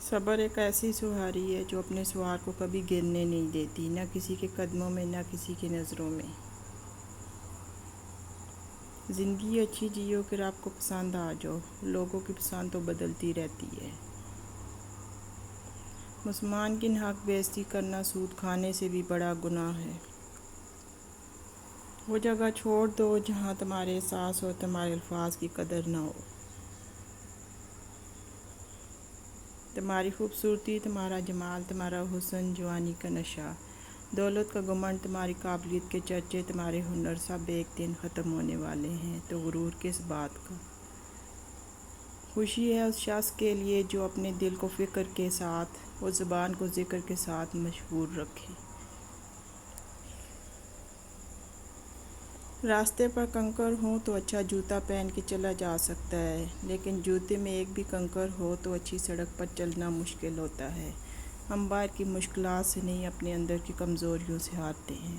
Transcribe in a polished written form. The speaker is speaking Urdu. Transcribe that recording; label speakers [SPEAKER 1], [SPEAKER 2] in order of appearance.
[SPEAKER 1] صبر ایک ایسی سواری ہے جو اپنے سوار کو کبھی گرنے نہیں دیتی، نہ کسی کے قدموں میں نہ کسی کی نظروں میں۔ زندگی اچھی جیو کہ آپ کو پسند آ جاؤ، لوگوں کی پسند تو بدلتی رہتی ہے۔ مسلمان کی حق بےعزتی کرنا سود کھانے سے بھی بڑا گناہ ہے۔ وہ جگہ چھوڑ دو جہاں تمہارے احساس اور تمہارے الفاظ کی قدر نہ ہو۔ تمہاری خوبصورتی، تمہارا جمال، تمہارا حسن، جوانی کا نشہ، دولت کا گھمنڈ، تمہاری قابلیت کے چرچے، تمہارے ہنر سب ایک دن ختم ہونے والے ہیں، تو غرور کس بات کا؟ خوشی ہے اس شخص کے لیے جو اپنے دل کو فکر کے ساتھ اور زبان کو ذکر کے ساتھ مشغول رکھے۔ راستے پر کنکر ہوں تو اچھا جوتا پہن کے چلا جا سکتا ہے، لیکن جوتے میں ایک بھی کنکر ہو تو اچھی سڑک پر چلنا مشکل ہوتا ہے۔ ہم باہر کی مشکلات سے نہیں، اپنے اندر کی کمزوریوں سے ہارتے ہیں۔